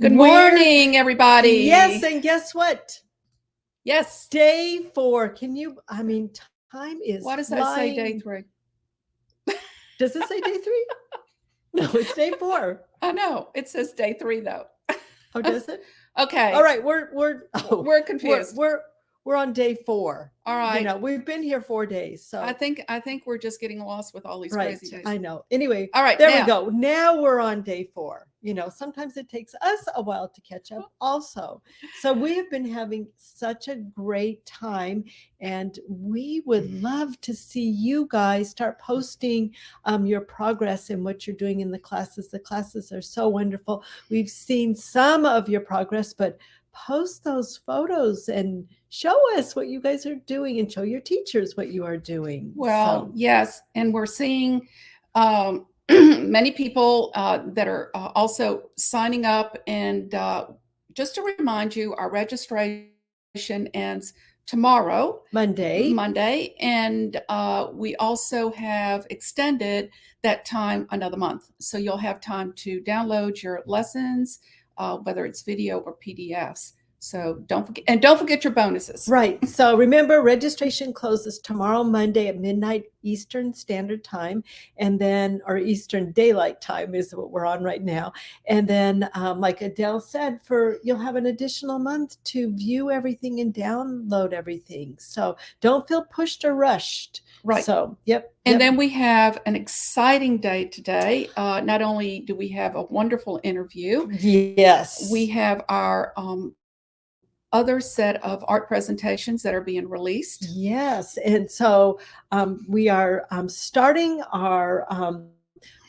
Good morning, everybody. Yes, and guess what? Yes. Day 4. Time is Why does that flying. say day 3? Does it say day 3? No, it's day 4. I know. It says day 3, though. Oh, does it? Okay. All right, we're confused. We're on day 4. All right. We've been here 4 days. So I think we're just getting lost with all these crazy days. I know. Anyway, all right, there we go. Now we're on day 4. Sometimes it takes us a while to catch up also. So we have been having such a great time, and we would love to see you guys start posting your progress and what you're doing in the classes. The classes are so wonderful. We've seen some of your progress, but post those photos and show us what you guys are doing and show your teachers what you are doing. Well, yes. And we're seeing many people that are also signing up. And just to remind you, our registration ends tomorrow, Monday. And we also have extended that time another month. So you'll have time to download your lessons, whether it's video or PDFs. So don't forget your bonuses. Right. So remember, registration closes tomorrow, Monday at midnight Eastern Standard Time, and then, or Eastern Daylight Time is what we're on right now. And then, like Adele said, you'll have an additional month to view everything and download everything. So don't feel pushed or rushed. Right. So, yep. And then we have an exciting day today. Not only do we have a wonderful interview. Yes. We have our other set of art presentations that are being released. Yes. And so we are starting our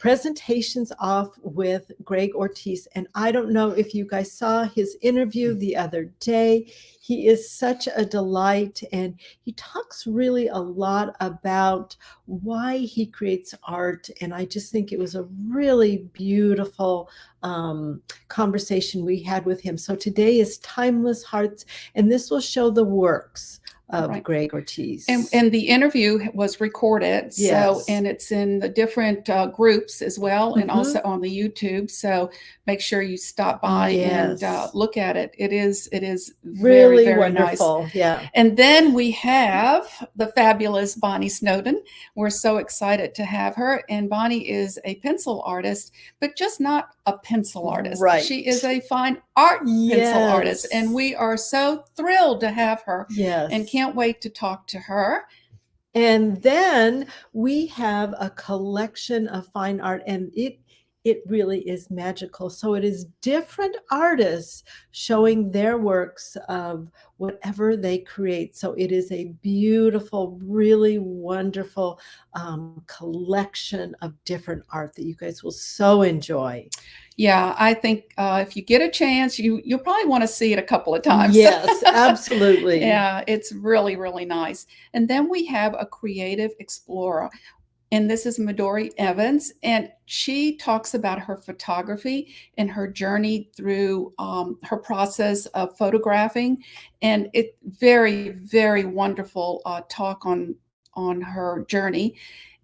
presentations off with Greg Ortiz. And I don't know if you guys saw his interview the other day. He is such a delight, and he talks really a lot about why he creates art. And I just think it was a really beautiful conversation we had with him. So today is Timeless Hearts, and this will show the works of Greg Ortiz. And the interview was recorded. Yes. So, and it's in the different groups as well, and also on the YouTube. So make sure you stop by and look at it. It is really very wonderful. Nice. Yeah. And then we have the fabulous Bonny Snowdon. We're so excited to have her. And Bonny is a pencil artist, but just not a pencil artist. Right. She is a fine art pencil artist. And we are so thrilled to have her. Yes. And can't wait to talk to her. And then we have a collection of fine art, and it really is magical. So it is different artists showing their works of whatever they create. So it is a beautiful, really wonderful collection of different art that you guys will so enjoy. Yeah, I think if you get a chance, you'll probably want to see it a couple of times. Yes, absolutely. Yeah, it's really, really nice. And then we have a creative explorer. And this is Midori Evans, and she talks about her photography and her journey through her process of photographing. And it very, very wonderful talk on her journey.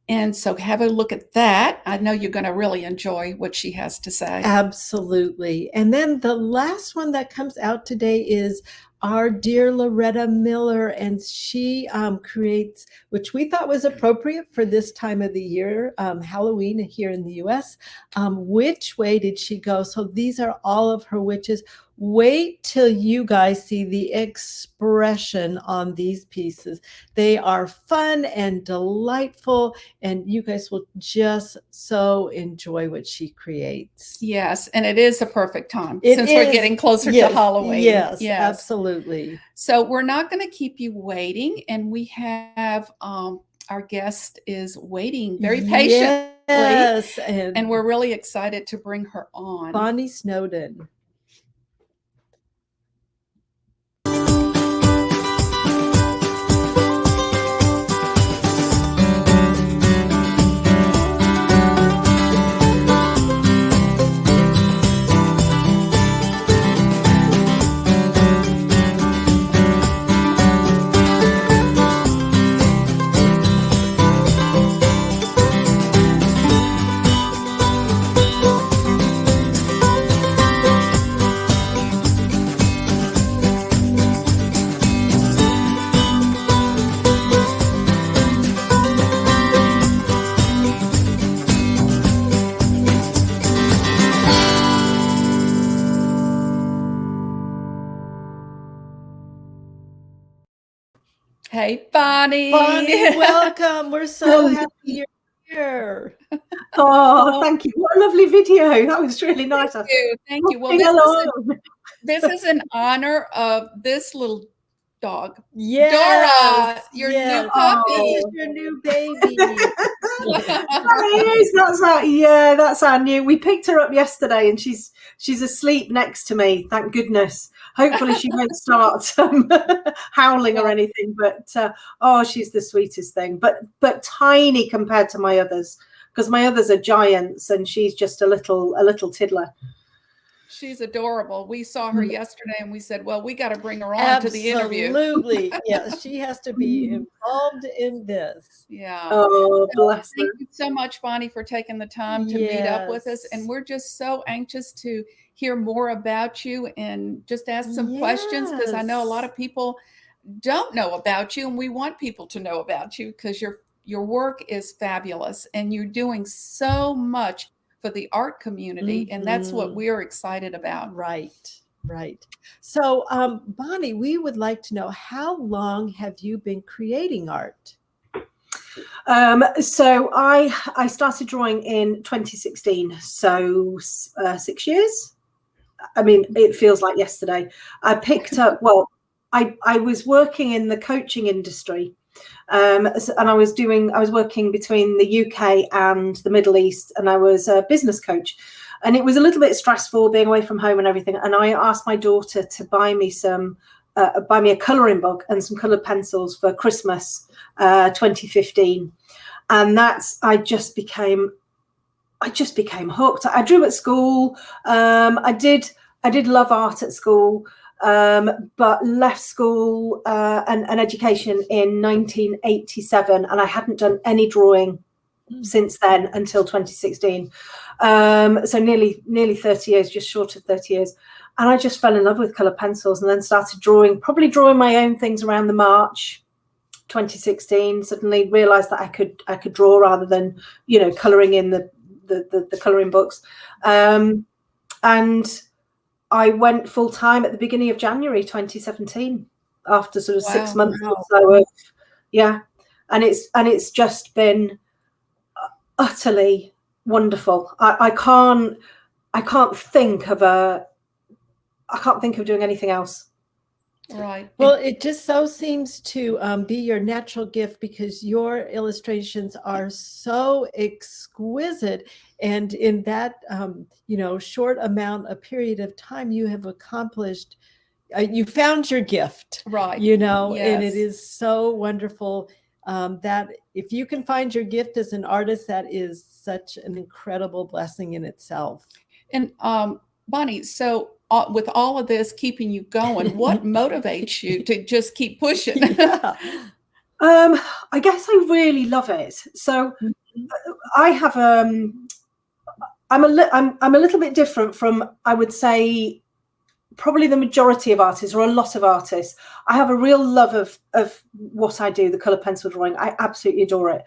And so have a look at that. I know you're going to really enjoy what she has to say. Absolutely. And then the last one that comes out today is our dear Loretta Miller, and she creates, which we thought was appropriate for this time of the year, Halloween here in the U.S. Which way did she go? So these are all of her witches. Wait till you guys see the expression on these pieces. They are fun and delightful, and you guys will just so enjoy what she creates. Yes, and it is a perfect time since we're getting closer to Halloween. Yes, absolutely. So we're not going to keep you waiting, and we have our guest is waiting very patiently. Yes, and we're really excited to bring her on. Bonny Snowdon. Hey, Bonnie. Bonnie, welcome. We're so happy you're here. Oh, thank you. What a lovely video. That was really nice. Thank you. Thank you. Well, Sing along. this is in honor of this little dog. Yes, Dora, your yes. new puppy. This is your new baby. That's our new. We picked her up yesterday, and she's asleep next to me. Thank goodness. Hopefully, she won't start howling or anything. But she's the sweetest thing. But tiny compared to my others, because my others are giants, and she's just a little tiddler. She's adorable. We saw her yesterday and we said, well, we got to bring her on to the interview. Absolutely. Yes, she has to be involved in this. Yeah. Oh, bless her. Thank you so much, Bonnie, for taking the time to meet up with us. And we're just so anxious to hear more about you and just ask some questions, because I know a lot of people don't know about you, and we want people to know about you because your work is fabulous and you're doing so much for the art community. And that's what we're excited about. Right. So, Bonnie, we would like to know, how long have you been creating art? So I started drawing in 2016, so 6 years. I mean, it feels like yesterday. I picked up, I was working in the coaching industry. And I was working between the UK and the Middle East, and I was a business coach, and it was a little bit stressful being away from home and everything. And I asked my daughter to buy me a colouring book and some coloured pencils for Christmas 2015, and I just became hooked. I drew at school. I did love art at school. But left school and education in 1987, and I hadn't done any drawing since then until 2016. So nearly 30 years, just short of 30 years. And I just fell in love with colour pencils, and then started drawing my own things around the March 2016. Suddenly realised that I could draw rather than, colouring in the colouring books. And I went full time at the beginning of January 2017, after sort of 6 months or so of, and it's just been utterly wonderful. I can't think of doing anything else. Right. Well, it just so seems to be your natural gift, because your illustrations are so exquisite, and in that short period of time, you have accomplished. You found your gift, right? And it is so wonderful that if you can find your gift as an artist, that is such an incredible blessing in itself. And Bonnie, so with all of this keeping you going, what motivates you to just keep pushing? I guess I really love it. So I have I'm a little bit different from, I would say, probably the majority of artists, or a lot of artists. I have a real love of what I do, the colour pencil drawing. I absolutely adore it.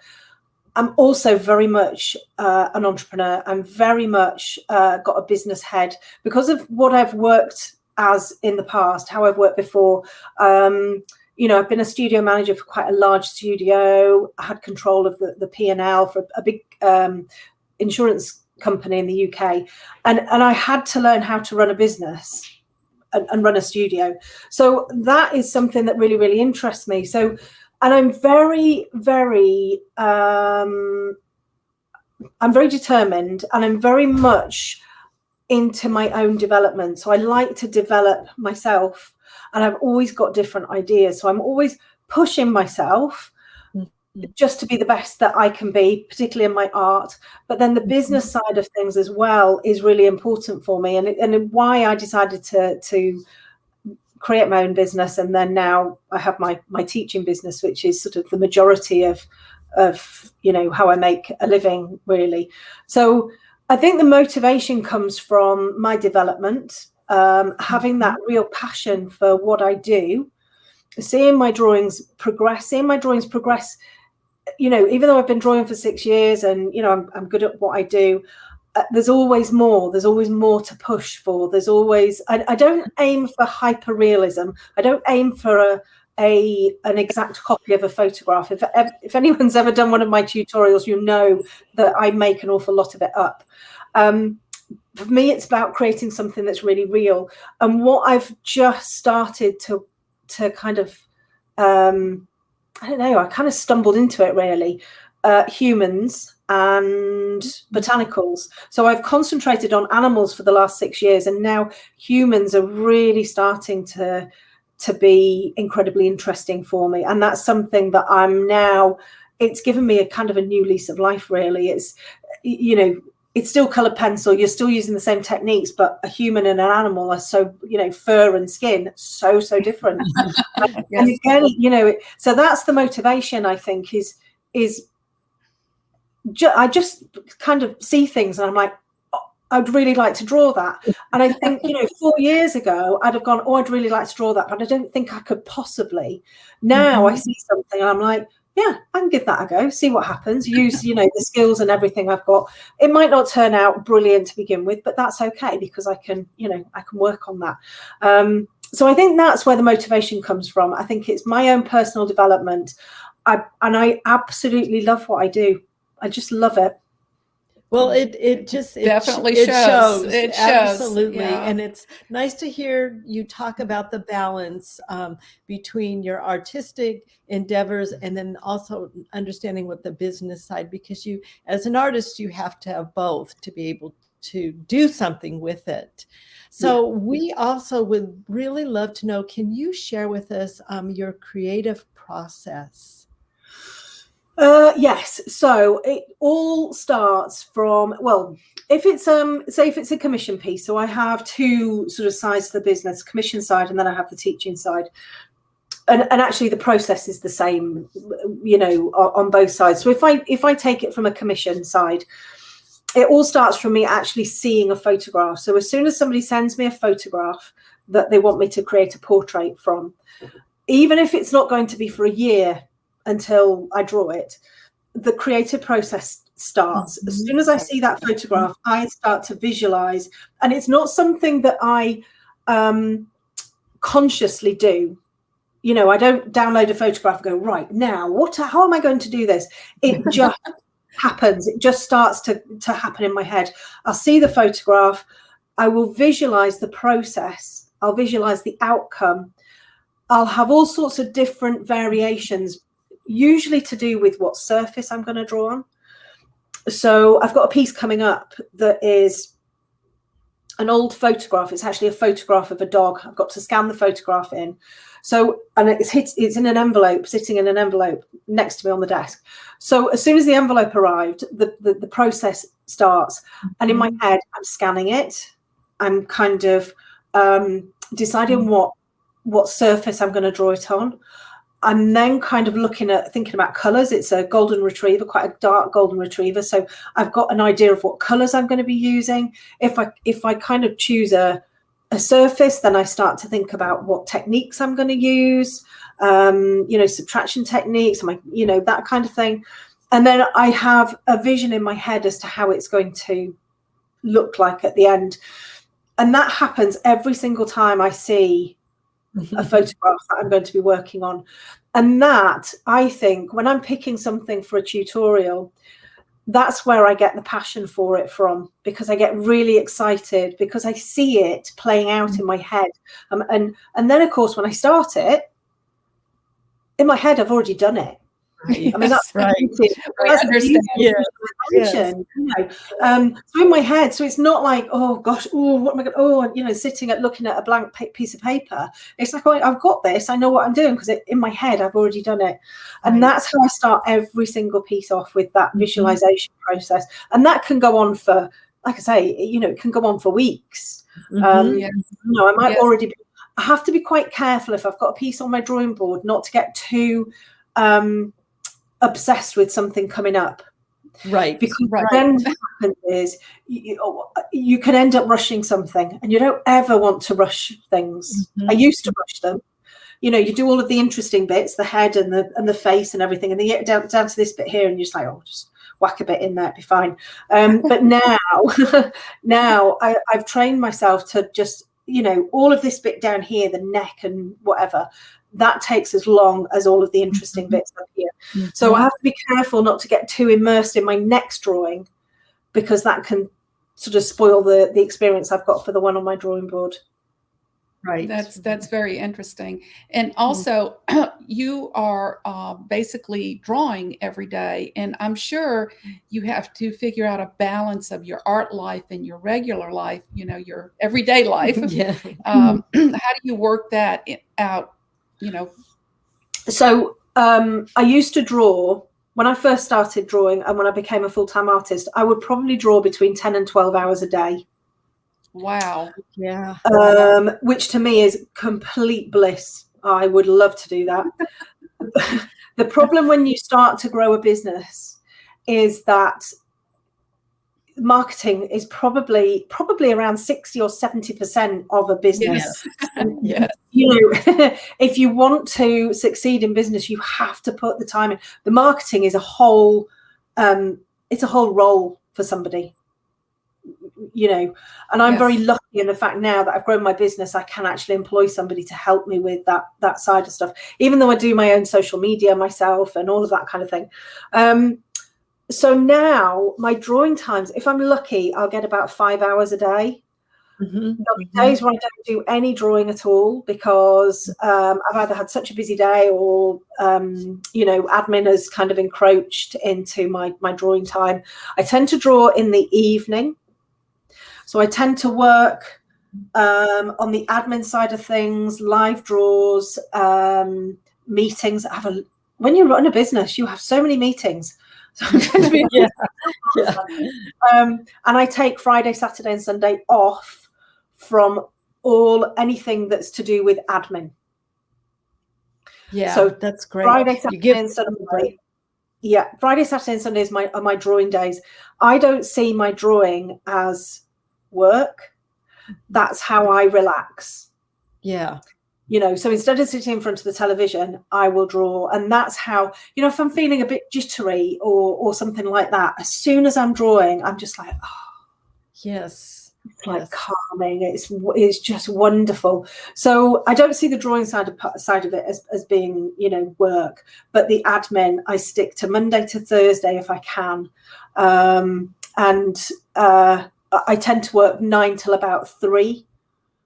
I'm also very much an entrepreneur. I'm very much got a business head because of what I've worked as in the past, how I've worked before. I've been a studio manager for quite a large studio. I had control of the P&L for a big insurance company in the UK. And I had to learn how to run a business and run a studio. So that is something that really, really interests me. So, and I'm very, very, I'm very determined, and I'm very much into my own development. So I like to develop myself, and I've always got different ideas. So I'm always pushing myself just to be the best that I can be, particularly in my art. But then the business side of things as well is really important for me, and why I decided to create my own business. And then now I have my teaching business, which is sort of the majority of how I make a living, really. So I think the motivation comes from my development, having that real passion for what I do, seeing my drawings progress, even though I've been drawing for 6 years and, I'm good at what I do. There's always more to push for. There's always, I don't aim for hyper realism. I don't aim for an exact copy of a photograph. If anyone's ever done one of my tutorials, you know that I make an awful lot of it up. For me, it's about creating something that's really real. And what I've just started to kind of, I don't know, I kind of stumbled into it really, humans and botanicals. So I've concentrated on animals for the last 6 years, and now humans are really starting to be incredibly interesting for me. And that's something that I'm now, it's given me a kind of a new lease of life, really. It's, you know, it's still colored pencil, you're still using the same techniques, but a human and an animal are so, you know, fur and skin, so different. Yes. And again, you know, so that's the motivation, I think, is I just kind of see things and I'm like, I'd really like to draw that. And I think, you know, 4 years ago, I'd have gone, oh, I'd really like to draw that, but I don't think I could possibly. Now I see something and I'm like, yeah, I can give that a go, see what happens, use, you know, the skills and everything I've got. It might not turn out brilliant to begin with, but that's okay, because I can, you know, I can work on that. So I think that's where the motivation comes from. I think it's my own personal development. And I absolutely love what I do. I just love it. Well, it definitely shows. It shows. Absolutely. Yeah. And it's nice to hear you talk about the balance between your artistic endeavors and then also understanding what the business side, because you, as an artist, you have to have both to be able to do something with it. So we also would really love to know, can you share with us your creative process? Yes. So it all starts from, well, if it's say if it's a commission piece, so I have two sort of sides to the business, commission side, and then I have the teaching side. And actually the process is the same, you know, on both sides. So if I take it from a commission side, it all starts from me actually seeing a photograph. So as soon as somebody sends me a photograph that they want me to create a portrait from, even if it's not going to be for a year until I draw it, the creative process starts. As soon as I see that photograph, I start to visualize, and it's not something that I consciously do. You know, I don't download a photograph and go, right now, how am I going to do this? It just happens. It just starts to happen in my head. I'll see the photograph, I will visualize the process, I'll visualize the outcome. I'll have all sorts of different variations, usually to do with what surface I'm going to draw on. So I've got a piece coming up that is an old photograph. It's actually a photograph of a dog. I've got to scan the photograph in. So, and it's in an envelope, sitting in an envelope next to me on the desk. So as soon as the envelope arrived, the process starts. And in my head, I'm scanning it. I'm kind of deciding what surface I'm going to draw it on. I'm then kind of thinking about colors. It's a golden retriever, quite a dark golden retriever. So I've got an idea of what colors I'm going to be using. If I kind of choose a surface, then I start to think about what techniques I'm going to use, you know, subtraction techniques, you know, that kind of thing. And then I have a vision in my head as to how it's going to look like at the end. And that happens every single time I see a photograph that I'm going to be working on. And that, I think, when I'm picking something for a tutorial, that's where I get the passion for it from, because I get really excited because I see it playing out in my head. And then, of course, when I start it, in my head, I've already done it. Yes, I mean, that's right. That's visualization, you know. So in my head, so it's not like, oh gosh, oh, what am I going? Oh, you know, looking at a blank piece of paper. It's like, oh, I've got this. I know what I'm doing because in my head, I've already done it, and that's how I start every single piece off, with that visualization process. And that can go on for, like I say, you know, it can go on for weeks. You know, I might already be. I have to be quite careful if I've got a piece on my drawing board not to get too obsessed with something coming up, because then what happens is you can end up rushing something, and you don't ever want to rush things. I used to rush them. You know, you do all of the interesting bits, the head and the face and everything, and then you get down to this bit here, and you're just like, oh, just whack a bit in there, it'd be fine. But now I've trained myself to just all of this bit down here, the neck and whatever, that takes as long as all of the interesting bits up here. So I have to be careful not to get too immersed in my next drawing, because that can sort of spoil the experience I've got for the one on my drawing board. Right. That's very interesting. And also, you are basically drawing every day, and I'm sure you have to figure out a balance of your art life and your regular life, your everyday life. Yeah. How do you work that out? So I used to draw when I first started drawing, and when I became a full-time artist, I would probably draw between 10 and 12 hours a day. Wow. Yeah. Which to me is complete bliss. I would love to do that. The problem when you start to grow a business is that marketing is probably around 60 or 70% of a business. Yes. If you want to succeed in business, you have to put the time in. The marketing is a whole role for somebody. And I'm very lucky in the fact now that I've grown my business, I can actually employ somebody to help me with that side of stuff, even though I do my own social media myself and all of that kind of thing. So now my drawing times, if I'm lucky, I'll get about 5 hours a day. There'll be days when I don't do any drawing at all, because I've either had such a busy day, or admin has kind of encroached into my drawing time. I tend to draw in the evening. So I tend to work on the admin side of things, live draws, meetings. When you run a business, you have so many meetings. So I tend to be and I take Friday, Saturday, and Sunday off from anything that's to do with admin. Yeah, so that's great. Friday, Saturday, and Sunday. Yeah, Friday, Saturday, and Sunday are my drawing days. I don't see my drawing as work. That's how I relax. Yeah. So instead of sitting in front of the television, I will draw. And that's how, if I'm feeling a bit jittery or something like that, as soon as I'm drawing, I'm just like, oh, yes, it's like calming. It's just wonderful. So I don't see the drawing side of it as being, work, but the admin, I stick to Monday to Thursday if I can. I tend to work 9 till about 3.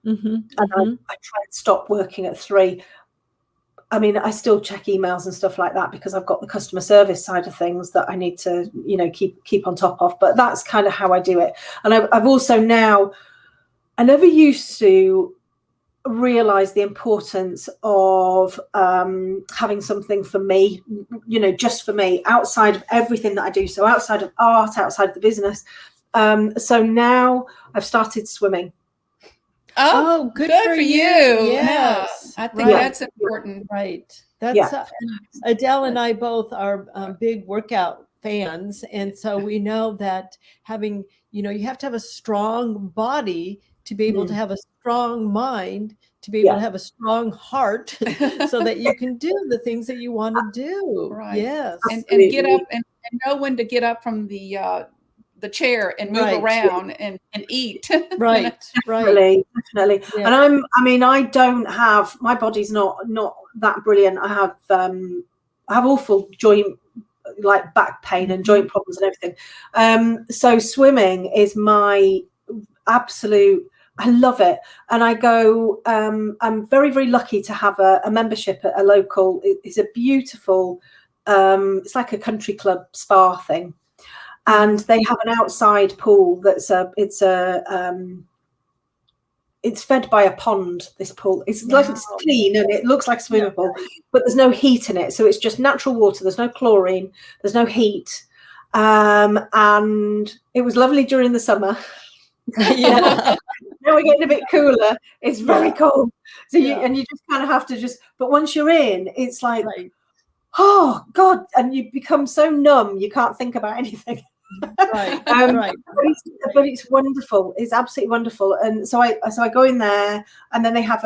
And I try and stop working at 3. I mean, I still check emails and stuff like that, because I've got the customer service side of things that I need to, keep on top of. But that's kind of how I do it. And I've also now, I never used to realize the importance of having something for me, just for me, outside of everything that I do. So outside of art, outside of the business. So now I've started swimming. Oh, good for you. Yes. Yeah, I think that's important. Right. That's Adele and I both are big workout fans. And so we know that having, you have to have a strong body to be able to have a strong mind, to be able to have a strong heart, so that you can do the things that you want to do. Right. Yes. And get up and know when to get up from the chair and move around and eat. Right. Definitely. Yeah. And I don't have, my body's not that brilliant. I have awful joint, like back pain and joint problems and everything. So swimming is my absolute, I love it. And I go, I'm very, very lucky to have a membership at a local, it's a beautiful, it's like a country club spa thing. And they have an outside pool it's fed by a pond, this pool. It's like it's clean and it looks like a swimming pool, but there's no heat in it. So it's just natural water. There's no chlorine. There's no heat. And it was lovely during the summer. Now we're getting a bit cooler. It's very cold. So you just kind of have to but once you're in, it's like, oh God. And you become so numb, you can't think about anything. Right. But it's wonderful. It's absolutely wonderful. And so I go in there, and then they have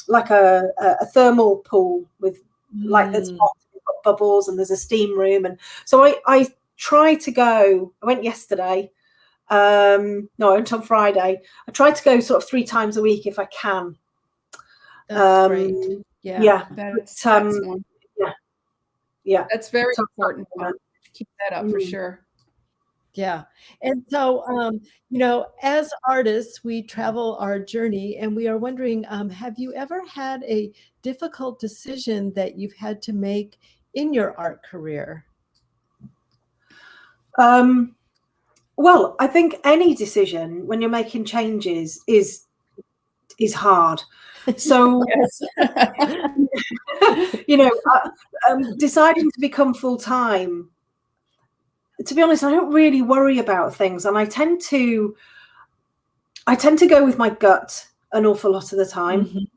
like a thermal pool with like that's hot, got bubbles, and there's a steam room. And so I try to go. I went yesterday, No, until Friday. I try to go sort of 3 times a week if I can. That's great. Yeah. Yeah. That's one. Yeah. Yeah. That's very So, important. Keep that up for sure. Yeah. And so, you know, as artists, we travel our journey, and we are wondering, have you ever had a difficult decision that you've had to make in your art career? Well, I think any decision when you're making changes is hard. So, you know, deciding to become full-time, to be honest, I don't really worry about things, and I tend to go with my gut an awful lot of the time.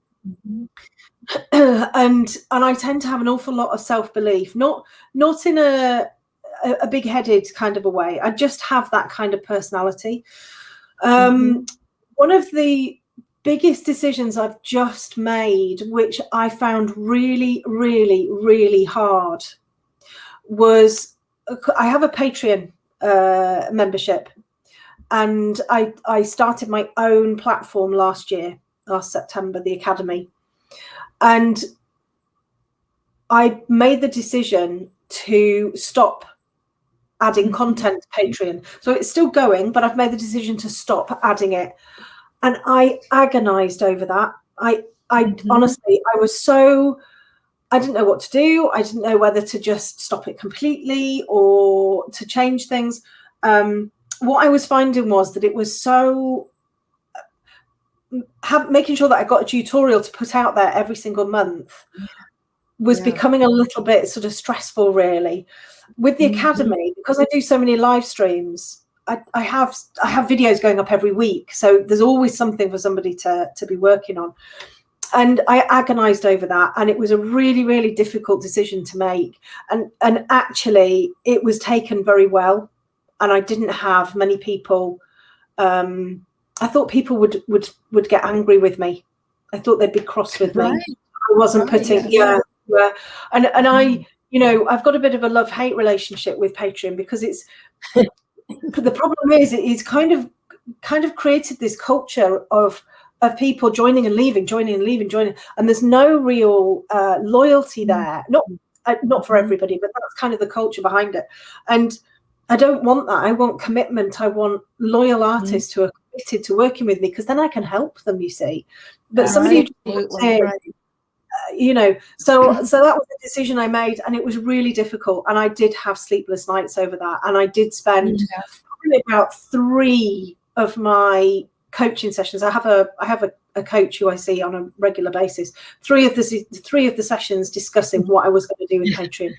And I tend to have an awful lot of self-belief, not in a big-headed kind of a way. I just have that kind of personality. One of the biggest decisions I've just made, which I found really, really, really hard, was I have a Patreon membership, and I started my own platform last September, the Academy, and I made the decision to stop adding content to Patreon. So it's still going, but I've made the decision to stop adding it. And I agonized over that. I honestly, I didn't know what to do. I didn't know whether to just stop it completely or to change things. What I was finding was that it was so making sure that I got a tutorial to put out there every single month was becoming a little bit sort of stressful, really. With the Academy, because I do so many live streams, I have videos going up every week, so there's always something for somebody to be working on. And I agonized over that, and it was a really, really difficult decision to make. And actually, it was taken very well, and I didn't have many people. I thought people would get angry with me. I thought they'd be cross with me. I wasn't putting, and I, you know, I've got a bit of a love-hate relationship with Patreon, because it's the problem is it's kind of created this culture of people joining and leaving, and there's no real loyalty there. Not for everybody, but that's kind of the culture behind it. And I don't want that. I want commitment. I want loyal artists who are committed to working with me, because then I can help them, you see. But somebody who you know, so that was the decision I made, and it was really difficult, and I did have sleepless nights over that, and I did spend probably about 3 of my coaching sessions. I have a coach who I see on a regular basis. 3 of the sessions discussing what I was going to do with Patreon.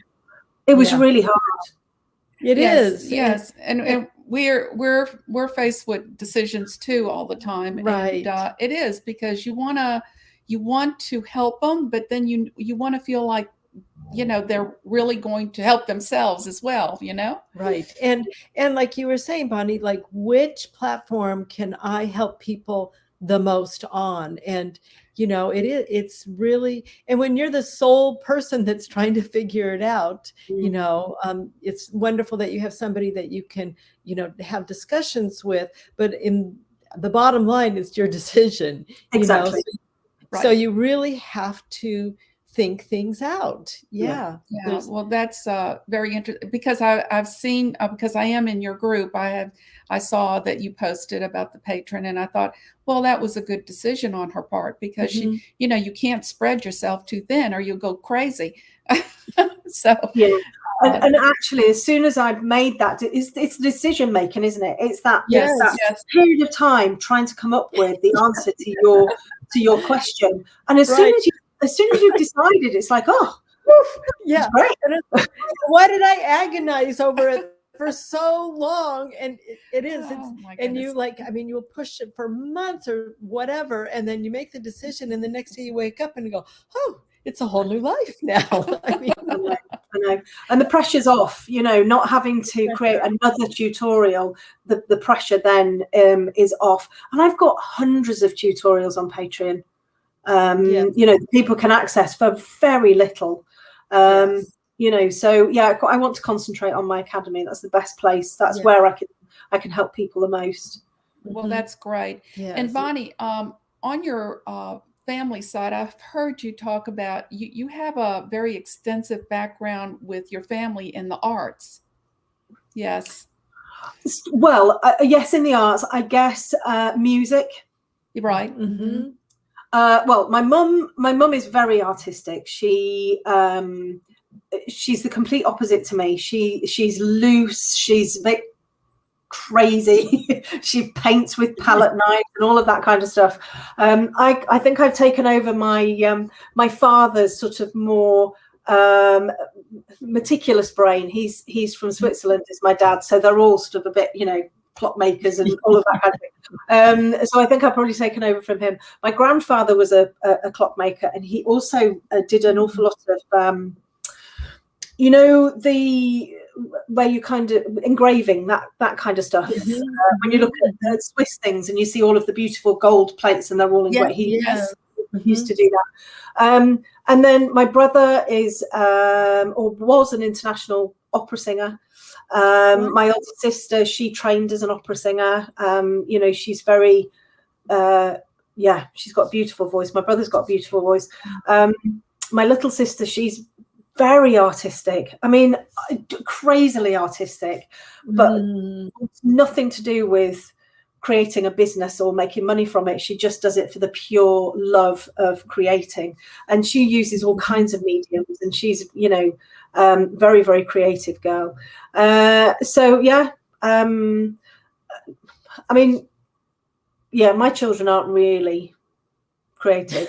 It was really hard. It is. Yes, and we're faced with decisions too all the time, right? And, it is because you want to help them, but then you want to feel like, you know, they're really going to help themselves as well, you know? Right. And like you were saying, Bonnie, like, which platform can I help people the most on? And, you know, it's really, and when you're the sole person that's trying to figure it out, you know, it's wonderful that you have somebody that you can, you know, have discussions with, but in the bottom line, it's your decision. Exactly. You know? So you really have to think things out. Yeah. Well, that's very interesting, because I've seen, because I am in your group, I saw that you posted about the patron, and I thought, well, that was a good decision on her part, because she, you know, you can't spread yourself too thin or you'll go crazy. So and actually, as soon as I've made that, it's decision making, isn't it? It's that period of time trying to come up with the answer to your question, and as soon as you've decided, it's like, oh, yeah, great. Why did I agonize over it for so long? And it is, and you, like, I mean, you'll push it for months or whatever, and then you make the decision, and the next day you wake up and you go, oh, it's a whole new life now. I mean, I know. And the pressure's off, you know, not having to create another tutorial. The pressure then is off. And I've got hundreds of tutorials on Patreon. You know, people can access for very little. You know, so I want to concentrate on my academy. That's the best place. That's where I can can help people the most. Well, that's great. Yes. And Bonnie, on your family side, I've heard you talk about you have a very extensive background with your family in the arts. Yes. Well, yes, in the arts, I guess. Music. You're right. Mm-hmm. Well, my mum is very artistic. She's the complete opposite to me. She's loose. She's a bit crazy. She paints with palette knives and all of that kind of stuff. I think I've taken over my my father's sort of more meticulous brain. He's from Switzerland, is my dad, so they're all sort of a bit, clockmakers and all of that kind of thing. So I think I've probably taken over from him. My grandfather was a clockmaker, and he also did an awful lot of where you kind of engraving, that kind of stuff. When you look at Swiss things and you see all of the beautiful gold plates and they're all engraved, he used to do that. And then my brother is or was an international opera singer. My older sister, she trained as an opera singer. She's very she's got a beautiful voice. My brother's got a beautiful voice. My little sister, she's very artistic. I mean, crazily artistic, but it's nothing to do with creating a business or making money from it. She just does it for the pure love of creating, and she uses all kinds of mediums, and she's very, very creative girl. I mean, my children aren't really creative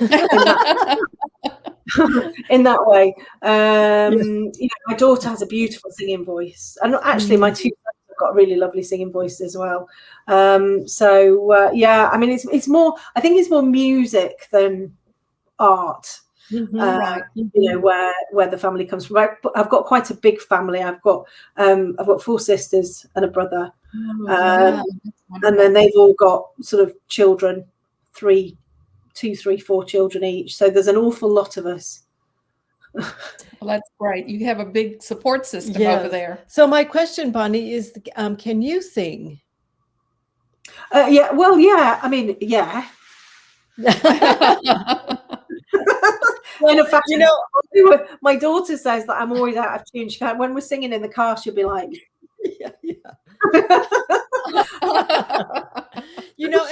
in that way. My daughter has a beautiful singing voice, and actually my two sons have got really lovely singing voices as well. I mean, it's more, I think it's more music than art. Right. Where the family comes from. I've got quite a big family. I've got 4 sisters and a brother, and then they've all got sort of children, 2, 3, 4 children each. So there's an awful lot of us. Well, that's great. You have a big support system over there. So my question, Bonnie, is can you sing? I mean, yeah. In fact, my daughter says that I'm always out of tune. When we're singing in the car, she'll be like,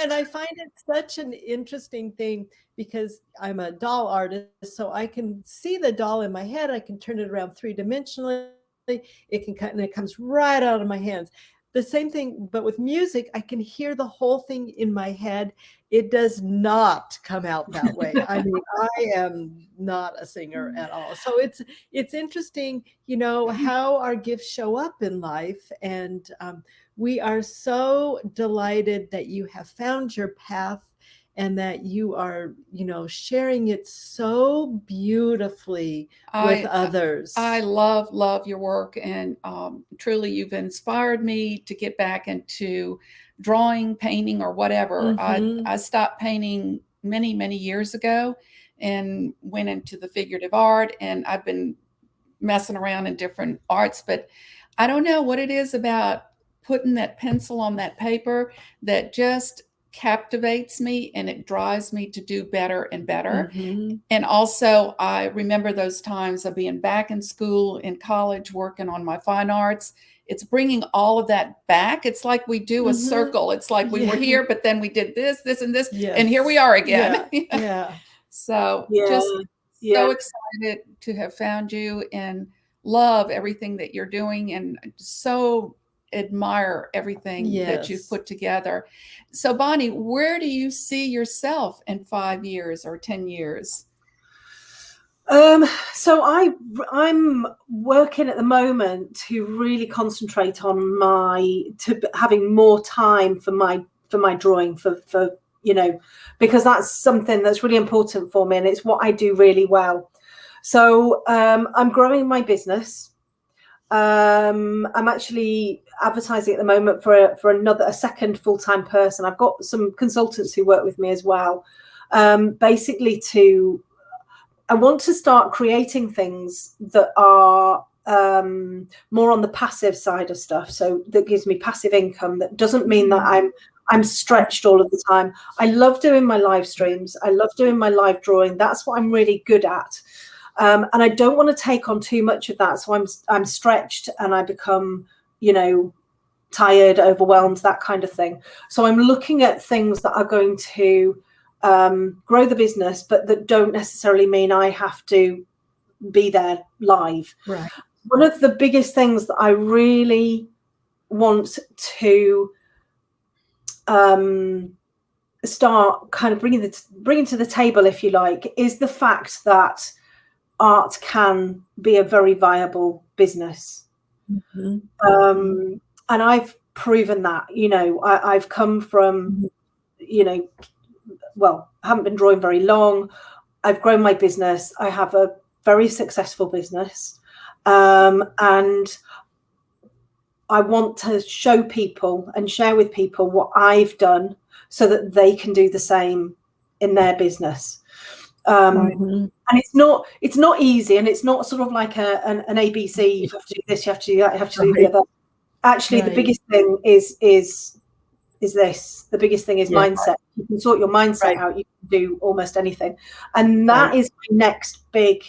and I find it such an interesting thing because I'm a doll artist, so I can see the doll in my head. I can turn it around 3-dimensionally. It comes right out of my hands. The same thing, but with music, I can hear the whole thing in my head. It does not come out that way. I mean, I am not a singer at all. So it's interesting, how our gifts show up in life. And we are so delighted that you have found your path and that you are, sharing it so beautifully with others. I love your work, and truly you've inspired me to get back into drawing, painting, or whatever. I stopped painting many, many years ago and went into the figurative art, and I've been messing around in different arts, but I don't know what it is about putting that pencil on that paper that just captivates me, and it drives me to do better and better. And also I remember those times of being back in school, in college, working on my fine arts. It's bringing all of that back. It's like we do a circle. It's like we were here, but then we did this and this, and here we are again. So so excited to have found you and love everything that you're doing, and so admire everything that you've put together. So Bonnie, where do you see yourself in 5 years or 10 years? So I'm working at the moment to really concentrate on having more time for my drawing, for because that's something that's really important for me, and it's what I do really well. So I'm growing my business. I'm actually advertising at the moment for a second full-time person. I've got some consultants who work with me as well. Basically I want to start creating things that are more on the passive side of stuff. So that gives me passive income. That doesn't mean that I'm stretched all of the time. I love doing my live streams. I love doing my live drawing. That's what I'm really good at. And I don't want to take on too much of that. So I'm stretched and I become, tired, overwhelmed, that kind of thing. So I'm looking at things that are going to grow the business, but that don't necessarily mean I have to be there live. Right. One of the biggest things that I really want to start kind of bringing to the table, if you like, is the fact that art can be a very viable business. And I've proven that. I've come from, I haven't been drawing very long. I've grown my business. I have a very successful business. And I want to show people and share with people what I've done so that they can do the same in their business. And it's not easy, and it's not sort of like an ABC. You have to do this, you have to do that, you have to do the other. Actually, the biggest thing is this. The biggest thing is mindset. You can sort your mindset out, you can do almost anything. And that is my next big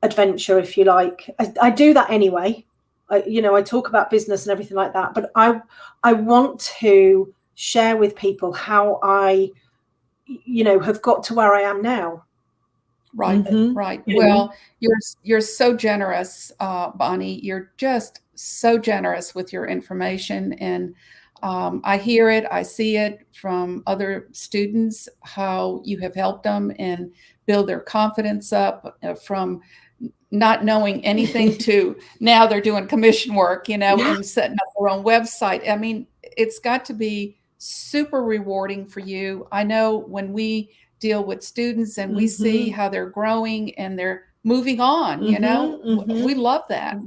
adventure, if you like. I do that anyway. I talk about business and everything like that, but I want to share with people how I have got to where I am now. Right. Right. Well, you're so generous, Bonnie. You're just so generous with your information, and I hear it, I see it from other students, how you have helped them and build their confidence up from not knowing anything to now they're doing commission work, and setting up their own website. I mean, it's got to be super rewarding for you. I know when we deal with students and we see how they're growing and they're moving on, we love that.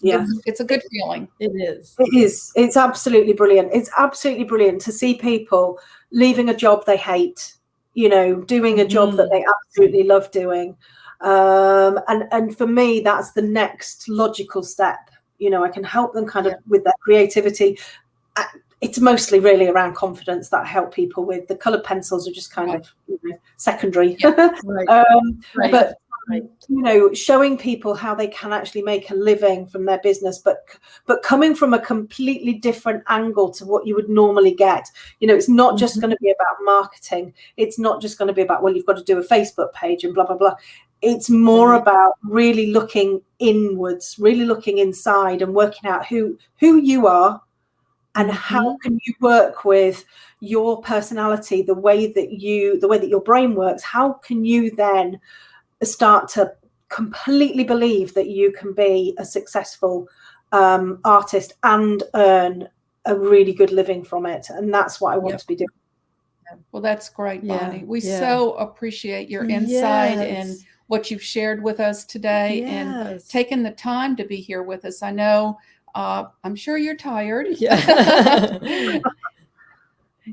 Yeah. It's a good feeling. It is. It is. It's absolutely brilliant. It's absolutely brilliant to see people leaving a job they hate, doing a job that they absolutely love doing. And for me, that's the next logical step. I can help them kind of with that creativity. It's mostly really around confidence that I help people with. The colored pencils are just kind of secondary. But showing people how they can actually make a living from their business, but coming from a completely different angle to what you would normally get. It's not just going to be about marketing. It's not just going to be about, well, you've got to do a Facebook page and blah, blah, blah. It's more about really looking inwards, really looking inside and working out who you are and how can you work with your personality, the way that your brain works. How can you then start to completely believe that you can be a successful artist and earn a really good living from it? And that's what I want to be doing. Well, that's great, Bonnie. We so appreciate your insight and what you've shared with us today and taking the time to be here with us. I know, I'm sure you're tired.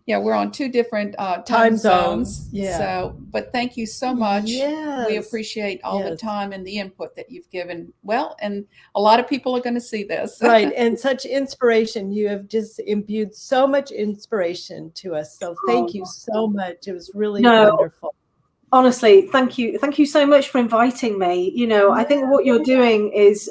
Yeah, we're on two different time zones. So, but thank you so much. We appreciate all the time and the input that you've given. Well, and a lot of people are going to see this. Right. And such inspiration. You have just imbued so much inspiration to us. So thank you so much. It was really wonderful. Honestly, thank you. Thank you so much for inviting me. I think what you're doing is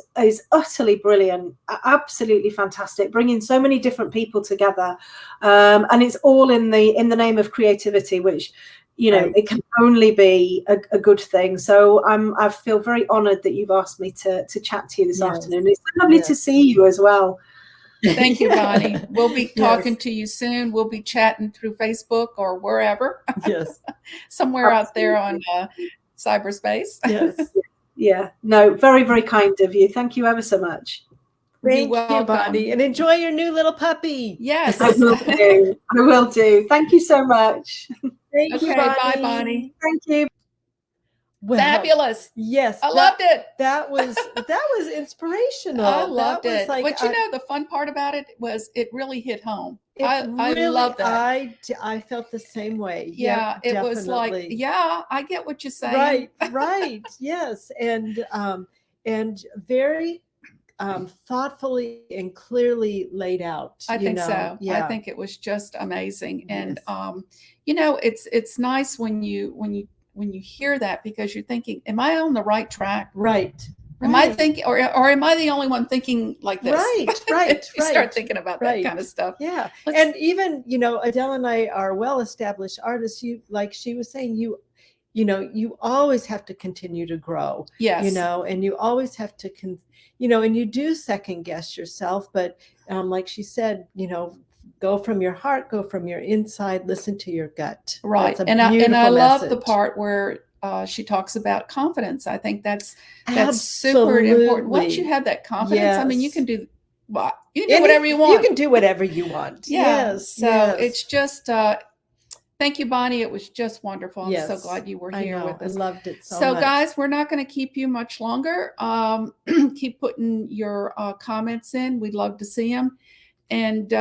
utterly brilliant, absolutely fantastic, bringing so many different people together. And it's all in the name of creativity, which, it can only be a good thing. So I feel very honored that you've asked me to chat to you this afternoon. It's lovely to see you as well. Thank you, Bonnie. We'll be talking to you soon. We'll be chatting through Facebook or wherever. Somewhere out there on cyberspace. Yeah. No, very, very kind of you. Thank you ever so much. Thank you, Bonnie. And enjoy your new little puppy. Yes. I will do. Thank you so much. Thank you, Bonnie. Bye, Bonnie. Thank you. Well, fabulous. Yes. I loved it. That was inspirational. I loved it. But the fun part about it was it really hit home. I love that. I felt the same way. Yeah, it was like, I get what you're saying. Right. Yes. And and very thoughtfully and clearly laid out. I you think know? so. Yeah. I think it was just amazing. And Yes. it's nice when you hear that, because you're thinking, am I on the right track? Right. Am I Right. thinking, or am I the only one thinking like this? Right. You start thinking about that Right. kind of stuff. Yeah. Let's- And even, Adele and I are well-established artists. Like she was saying, you always have to continue to grow, Yes. and you always have to, and you do second guess yourself. But like she said, go from your heart, go from your inside, listen to your gut. Right. That's a And I beautiful love the message. part where she talks about confidence. I think that's super Absolutely. important. Once you have that confidence, I mean, you Yes. can do whatever you want. You can do whatever you want. Yeah. Yes. So yes. it's just thank you, Bonnie. It was just wonderful. I'm so Yes. glad you were I here know. with us. I loved it so So much. guys, we're not going to keep you much longer. Keep putting your comments in. We'd love to see them. And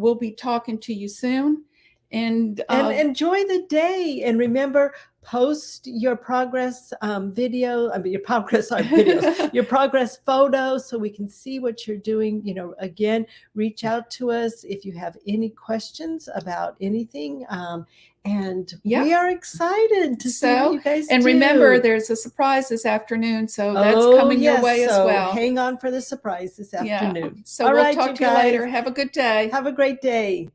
we'll be talking to you soon. And enjoy the day. And remember, post your progress video. I mean, your progress videos, your progress photos, so we can see what you're doing. Again, reach out to us if you have any questions about anything. And we are excited to see what you guys do. And remember, there's a surprise this afternoon, so that's coming your way as well. Hang on for the surprise this afternoon. So we'll talk to you later. Have a good day. Have a great day.